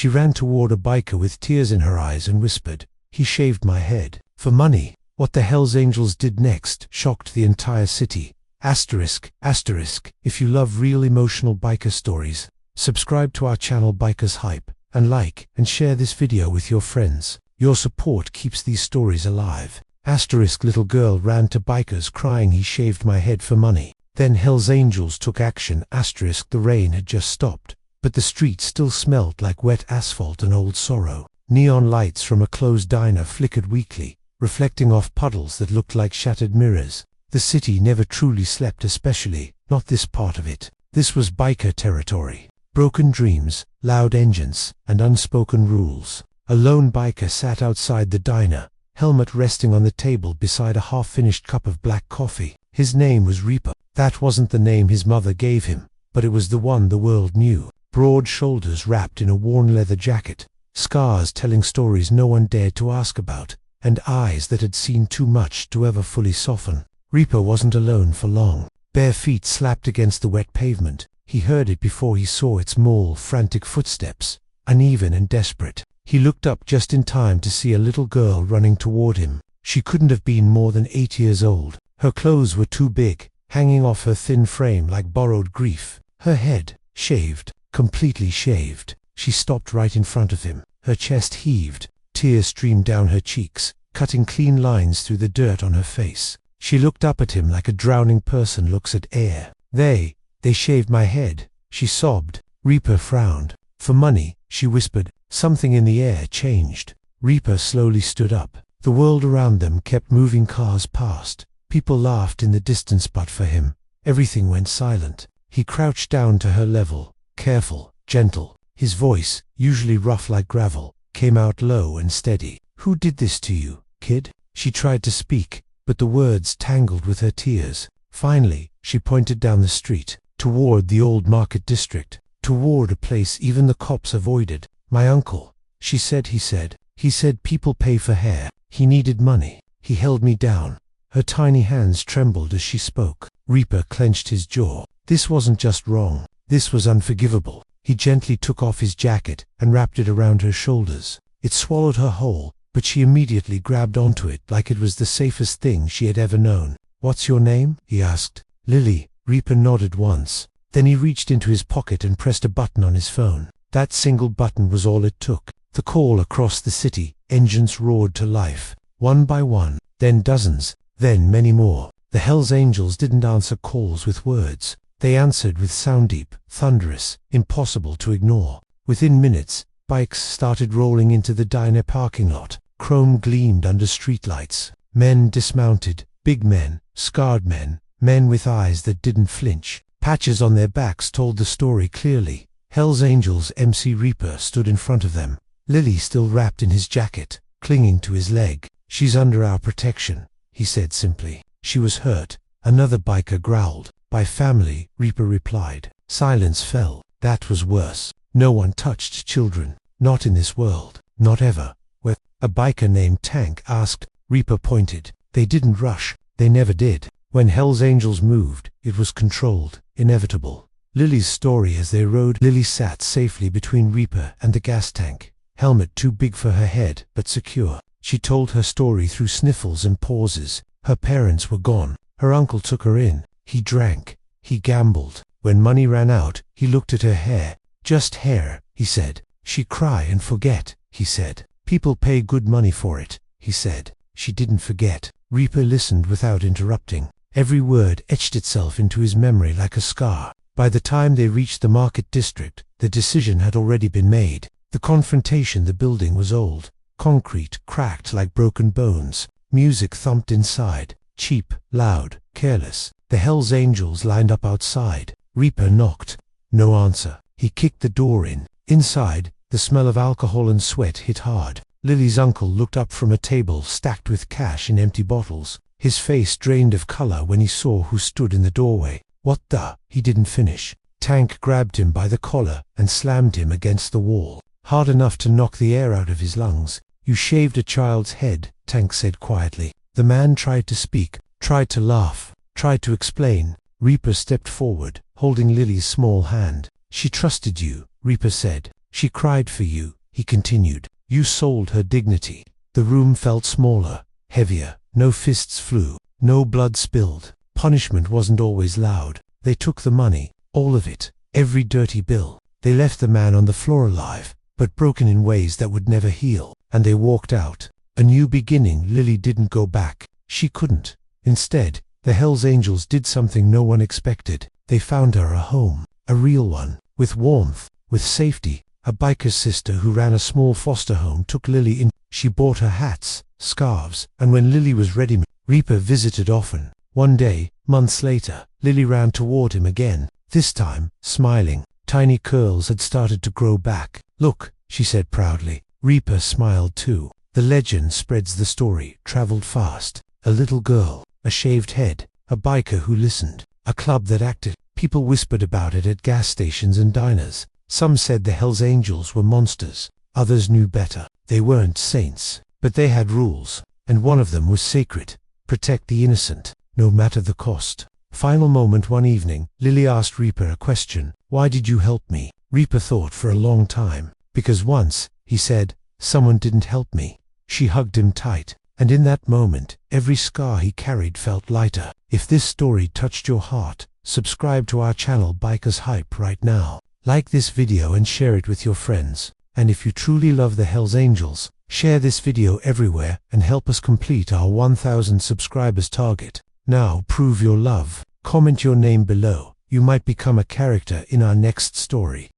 She ran toward a biker with tears in her eyes and whispered, "He shaved my head. For money." What the Hells Angels did next shocked the entire city. Asterisk, asterisk, if you love real emotional biker stories, subscribe to our channel Bikers Hype, and like and share this video with your friends. Your support keeps these stories alive. Asterisk, little girl ran to bikers crying, "He shaved my head for money." Then Hells Angels took action. Asterisk, the rain had just stopped, but the street still smelled like wet asphalt and old sorrow. Neon lights from a closed diner flickered weakly, reflecting off puddles that looked like shattered mirrors. The city never truly slept, especially not this part of it. This was biker territory. Broken dreams, loud engines, and unspoken rules. A lone biker sat outside the diner, helmet resting on the table beside a half-finished cup of black coffee. His name was Reaper. That wasn't the name his mother gave him, but it was the one the world knew. Broad shoulders wrapped in a worn leather jacket, scars telling stories no one dared to ask about, and eyes that had seen too much to ever fully soften. Reaper wasn't alone for long. Bare feet slapped against the wet pavement. He heard it before he saw its small, frantic footsteps, uneven and desperate. He looked up just in time to see a little girl running toward him. She couldn't have been more than 8 years old. Her clothes were too big, hanging off her thin frame like borrowed grief. Her head, shaved, completely shaved. She stopped right in front of him. Her chest heaved. Tears streamed down her cheeks, cutting clean lines through the dirt on her face. She looked up at him like a drowning person looks at air. They shaved my head," she sobbed. Reaper frowned. "For money," she whispered. Something in the air changed. Reaper slowly stood up. The world around them kept moving. Cars passed. People laughed in the distance, but for him, everything went silent. He crouched down to her level, careful, gentle. His voice, usually rough like gravel, came out low and steady. "Who did this to you, kid?" She tried to speak, but the words tangled with her tears. Finally, she pointed down the street, toward the old market district, toward a place even the cops avoided. "My uncle," she said. He said people pay for hair. He needed money. He held me down." Her tiny hands trembled as she spoke. Reaper clenched his jaw. This wasn't just wrong. This was unforgivable. He gently took off his jacket and wrapped it around her shoulders. It swallowed her whole, but she immediately grabbed onto it like it was the safest thing she had ever known. "What's your name?" he asked. "Lily." Reaper nodded once. Then he reached into his pocket and pressed a button on his phone. That single button was all it took. The call across the city, engines roared to life. One by one, then dozens, then many more. The Hells Angels didn't answer calls with words. They answered with sound, deep, thunderous, impossible to ignore. Within minutes, bikes started rolling into the diner parking lot. Chrome gleamed under streetlights. Men dismounted, big men, scarred men, men with eyes that didn't flinch. Patches on their backs told the story clearly. Hells Angels MC Reaper stood in front of them. Lily still wrapped in his jacket, clinging to his leg. "She's under our protection," he said simply. "She was hurt." Another biker growled. "By family," Reaper replied. Silence fell. That was worse. No one touched children. Not in this world. Not ever. "Where?" a biker named Tank asked. Reaper pointed. "They didn't rush. They never did. When Hells Angels moved, it was controlled, inevitable." Lily's story as they rode. Lily sat safely between Reaper and the gas tank. Helmet too big for her head, but secure. She told her story through sniffles and pauses. Her parents were gone. Her uncle took her in. He drank. He gambled. When money ran out, he looked at her hair. "Just hair," he said. "She cry and forget," he said. "People pay good money for it," he said. She didn't forget. Reaper listened without interrupting. Every word etched itself into his memory like a scar. By the time they reached the market district, the decision had already been made. The confrontation. The building was old. Concrete cracked like broken bones. Music thumped inside. Cheap, loud, careless. The Hells Angels lined up outside. Reaper knocked. No answer. He kicked the door in. Inside, the smell of alcohol and sweat hit hard. Lily's uncle looked up from a table stacked with cash and empty bottles. His face drained of color when he saw who stood in the doorway. "What the?" He didn't finish. Tank grabbed him by the collar and slammed him against the wall, hard enough to knock the air out of his lungs. "You shaved a child's head," Tank said quietly. The man tried to speak, tried to laugh, tried to explain. Reaper stepped forward, holding Lily's small hand. "She trusted you," Reaper said. She cried for you, he continued. You sold her dignity. The room felt smaller, heavier. No fists flew, no blood spilled. Punishment wasn't always loud. They took the money, all of it, every dirty bill. They left the man on the floor alive, but broken in ways that would never heal. And they walked out. A new beginning. Lily didn't go back. She couldn't. Instead, the Hells Angels did something no one expected. They found her a home, a real one, with warmth, with safety. A biker's sister who ran a small foster home took Lily in. She bought her hats, scarves, and when Lily was ready, Reaper visited often. One day, months later, Lily ran toward him again, this time, smiling. Tiny curls had started to grow back. Look, she said proudly. Reaper smiled too. The legend spreads. The story traveled fast. A little girl, a shaved head, a biker who listened, a club that acted. People whispered about it at gas stations and diners. Some said the Hells Angels were monsters. Others knew better. They weren't saints, but they had rules, and one of them was sacred. Protect the innocent, no matter the cost. Final moment. One evening, Lily asked Reaper a question. Why did you help me? Reaper thought for a long time. Because once, he said, someone didn't help me. She hugged him tight, and in that moment, every scar he carried felt lighter. If this story touched your heart, subscribe to our channel Bikers Hype right now. Like this video and share it with your friends. And if you truly love the Hells Angels, share this video everywhere and help us complete our 1000 subscribers target. Now prove your love. Comment your name below. You might become a character in our next story.